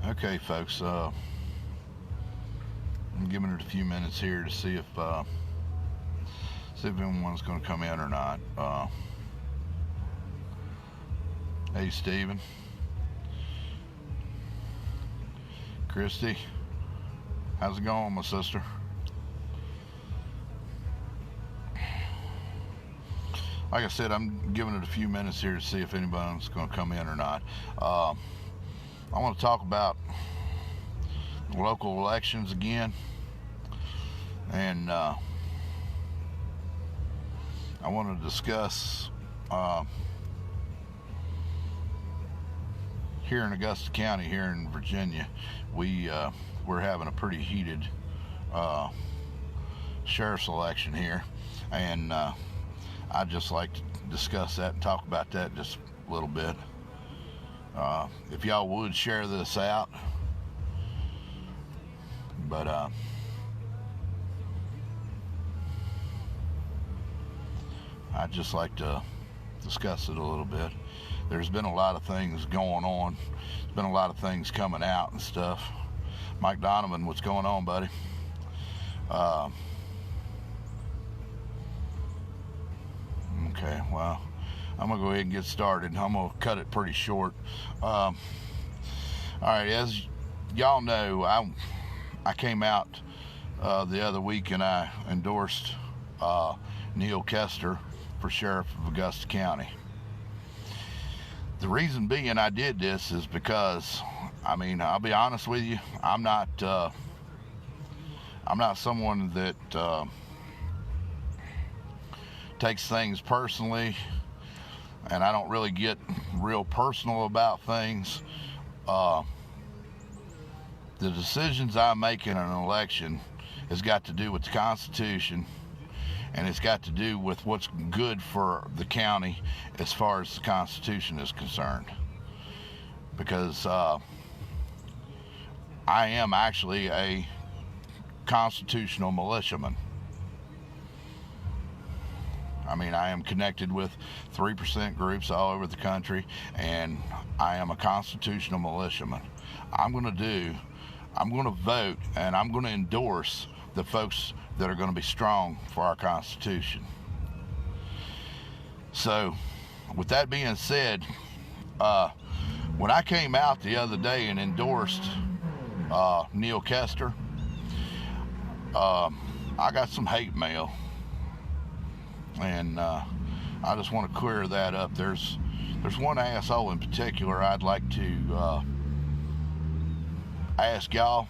Okay, folks. I'm giving it a few minutes here to see if anyone's going to come in or not. Hey, Steven, Christy, how's it going, my sister? Like I said, I'm giving it a few minutes here to see if anybody's going to come in or not. I want to talk about local elections again, and I want to discuss here in Augusta County, here in Virginia, we're having a pretty heated sheriff's election here, and I'd just like to discuss that and talk about that just a little bit. If y'all would share this out, but I'd just like to discuss it a little bit. There's been a lot of things going on. There's been a lot of things coming out and stuff. Mike Donovan, what's going on, buddy? Okay, well, I'm going to go ahead and get started. I'm going to cut it pretty short. All right, as y'all know, I came out the other week and I endorsed Neal Kester for sheriff of Augusta County. The reason being I did this is because, I mean, I'll be honest with you, I'm not someone that takes things personally, and I don't really get real personal about things. The decisions I make in an election has got to do with the Constitution, and it's got to do with what's good for the county as far as the Constitution is concerned. Because I am actually a constitutional militiaman. I mean, I am connected with 3% groups all over the country, and I am a constitutional militiaman. I'm going to vote, and I'm going to endorse the folks that are going to be strong for our Constitution. So, with that being said, when I came out the other day and endorsed Neal Kester, I got some hate mail, and I just want to clear that up. There's one asshole in particular I'd like to ask y'all,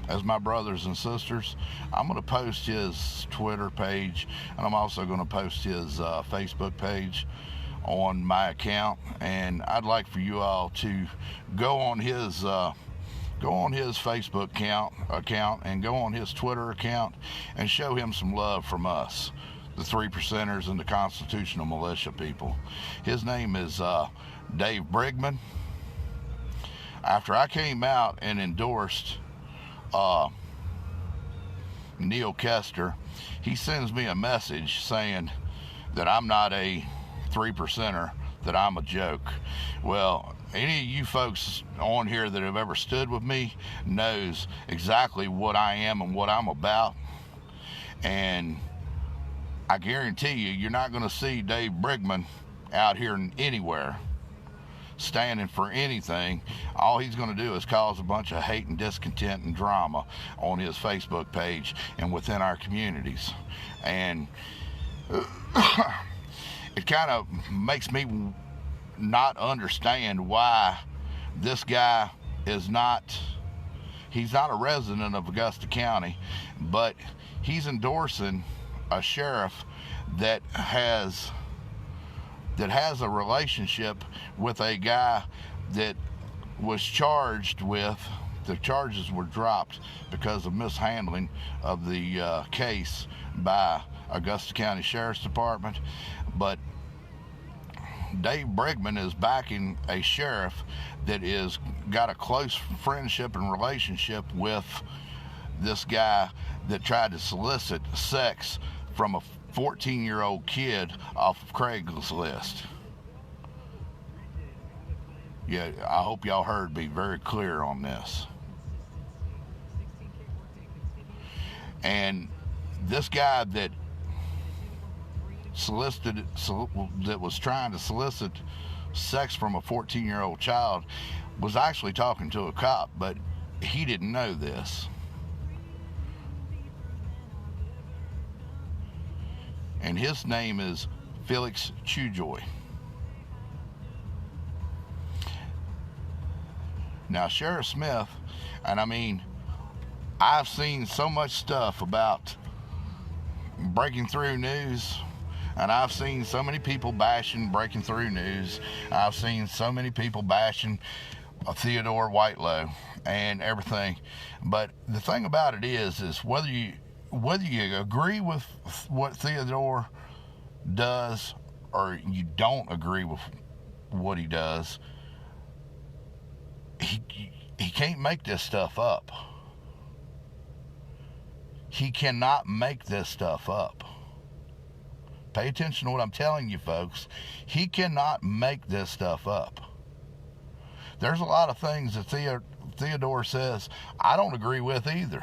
as my brothers and sisters. I'm going to post his Twitter page, and I'm also going to post his Facebook page on my account, and I'd like for you all to go on his Facebook account and go on his Twitter account and show him some love from us, the 3%ers and the constitutional militia people. His name is Dave Brigman. After I came out and endorsed Neal Kester, he sends me a message saying that I'm not a 3%er, that I'm a joke. Well, any of you folks on here that have ever stood with me knows exactly what I am and what I'm about, and I guarantee you're not going to see Dave Brigman out here anywhere standing for anything. All he's going to do is cause a bunch of hate and discontent and drama on his Facebook page and within our communities. And it kind of makes me not understand why this guy he's not a resident of Augusta County, but he's endorsing a sheriff that has a relationship with a guy that was charged with, the charges were dropped because of mishandling of the case by Augusta County Sheriff's Department. But Dave Brigman is backing a sheriff that is got a close friendship and relationship with this guy that tried to solicit sex from a 14-year-old kid off of Craigslist. Yeah, I hope y'all heard me very clear on this. And this guy that that was trying to solicit sex from a 14-year-old child was actually talking to a cop, but he didn't know this. And his name is Felix Chujoy. Now, Sheriff Smith, and I mean, I've seen so much stuff about breaking through news, and I've seen so many people bashing breaking through news. I've seen so many people bashing Theodore Whitelow and everything. But the thing about it is whether you agree with what Theodore does or you don't agree with what he does, he can't make this stuff up. He cannot make this stuff up. Pay attention to what I'm telling you, folks. He cannot make this stuff up. There's a lot of things that Theodore says I don't agree with either.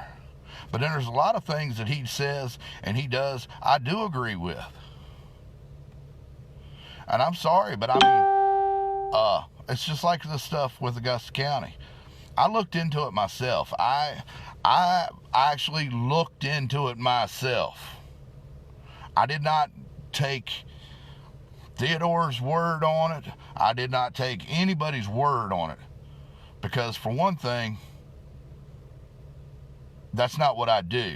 But then there's a lot of things that he says and he does I do agree with. And I'm sorry, but I mean, it's just like this stuff with Augusta County. I looked into it myself. I actually looked into it myself. I did not take Theodore's word on it. I did not take anybody's word on it. Because for one thing, that's not what I do.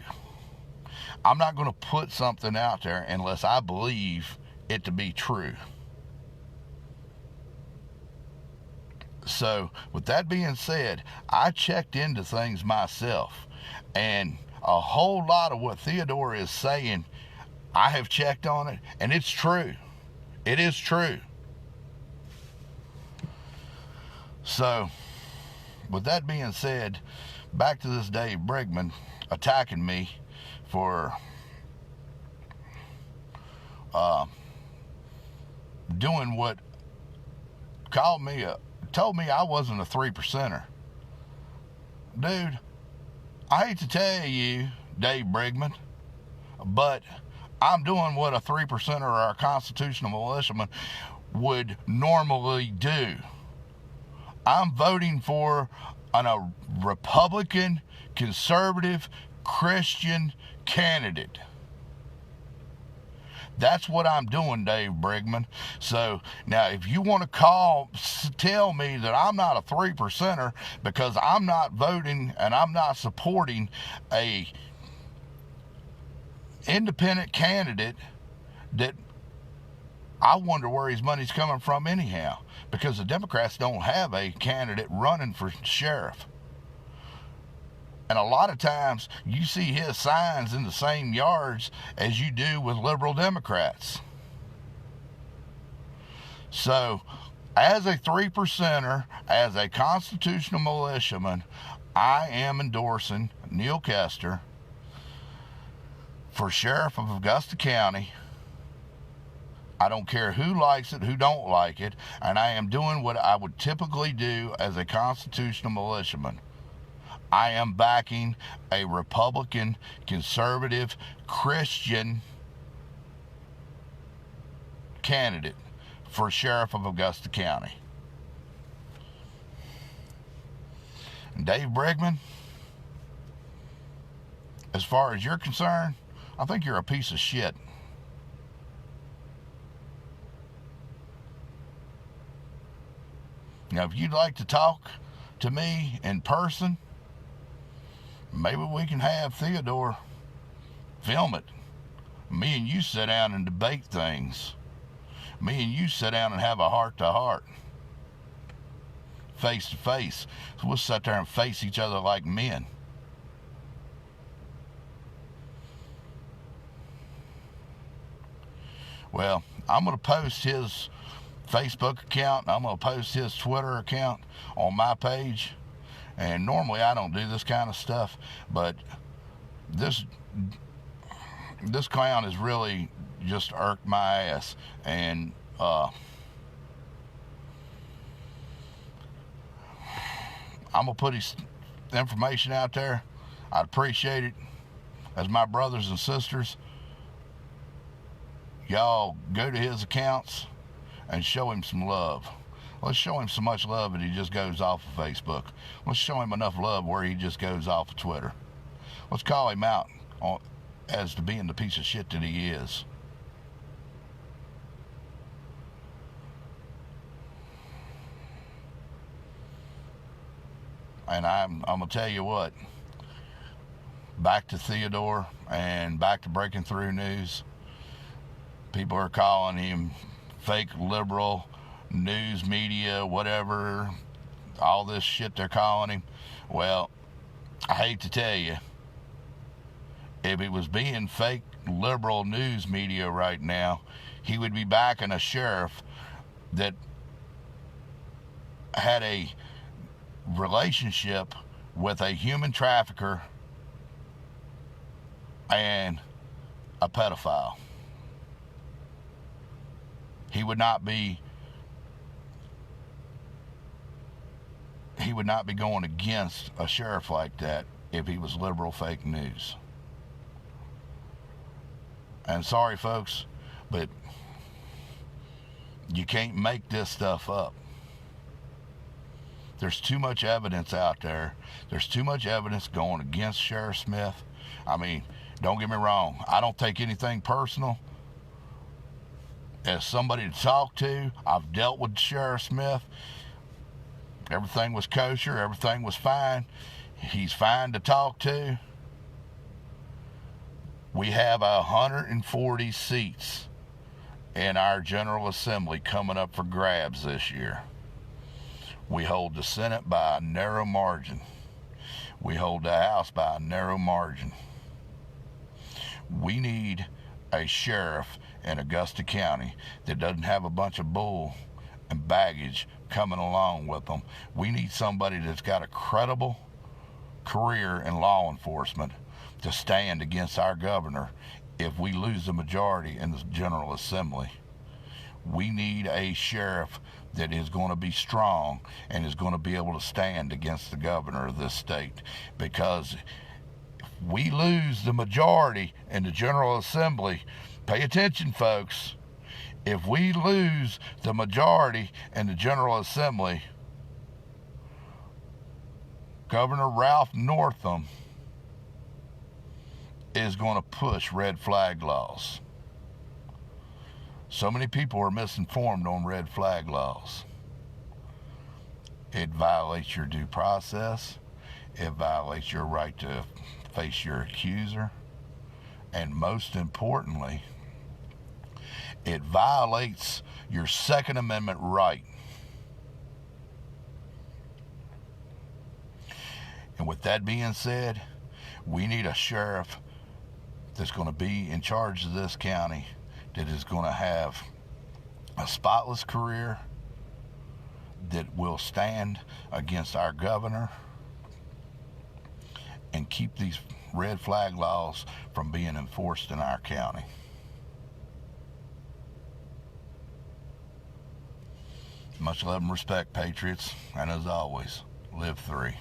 I'm not going to put something out there unless I believe it to be true. So, with that being said, I checked into things myself. And a whole lot of what Theodore is saying, I have checked on it, and it's true. It is true. So, with that being said, back to this Dave Brigman attacking me for doing what told me I wasn't a 3%er. Dude, I hate to tell you, Dave Brigman, but I'm doing what a 3%er or a constitutional militiaman would normally do. I'm voting for a Republican, conservative, Christian candidate. That's what I'm doing, Dave Brigman. So now if you want to tell me that I'm not a 3%er because I'm not voting and I'm not supporting a independent candidate, that I wonder where his money's coming from anyhow, because the Democrats don't have a candidate running for sheriff. And a lot of times you see his signs in the same yards as you do with liberal Democrats. So, as a 3%er, as a constitutional militiaman, I am endorsing Neal Kester for sheriff of Augusta County. I don't care who likes it, who don't like it, and I am doing what I would typically do as a constitutional militiaman. I am backing a Republican, conservative, Christian candidate for sheriff of Augusta County. And Dave Brigman, as far as you're concerned, I think you're a piece of shit. Now, if you'd like to talk to me in person, maybe we can have Theodore film it. Me and you sit down and debate things. Me and you sit down and have a heart-to-heart. Face-to-face. So we'll sit there and face each other like men. Well, I'm going to post his Facebook account, and I'm going to post his Twitter account on my page. And normally I don't do this kind of stuff, but this clown has really just irked my ass. And I'm going to put his information out there. I'd appreciate it. As my brothers and sisters, y'all go to his accounts and show him some love. Let's show him so much love that he just goes off of Facebook. Let's show him enough love where he just goes off of Twitter. Let's call him out as to being the piece of shit that he is. And I'm going to tell you what, back to Theodore and back to Breaking Through News, people are calling him fake liberal, news media, whatever, all this shit they're calling him. Well, I hate to tell you, if he was being fake liberal news media right now, he would be backing a sheriff that had a relationship with a human trafficker and a pedophile. He would not be going against a sheriff like that if he was liberal fake news. And sorry folks, but you can't make this stuff up. There's too much evidence out there. There's too much evidence going against Sheriff Smith. I mean, don't get me wrong. I don't take anything personal. As somebody to talk to, I've dealt with Sheriff Smith. Everything was kosher. Everything was fine. He's fine to talk to. We have 140 seats in our General Assembly coming up for grabs this year. We hold the Senate by a narrow margin. We hold the House by a narrow margin. We need a sheriff in Augusta County that doesn't have a bunch of bull and baggage coming along with them. We need somebody that's got a credible career in law enforcement to stand against our governor if we lose the majority in the General Assembly. We need a sheriff that is going to be strong and is going to be able to stand against the governor of this state. Because if we lose the majority in the General Assembly, pay attention, folks. If we lose the majority in the General Assembly, Governor Ralph Northam is going to push red flag laws. So many people are misinformed on red flag laws. It violates your due process. It violates your right to face your accuser. And most importantly, it violates your Second Amendment right. And with that being said, we need a sheriff that's going to be in charge of this county, that is going to have a spotless career, that will stand against our governor and keep these red flag laws from being enforced in our county. Much love and respect, Patriots, and as always, live free.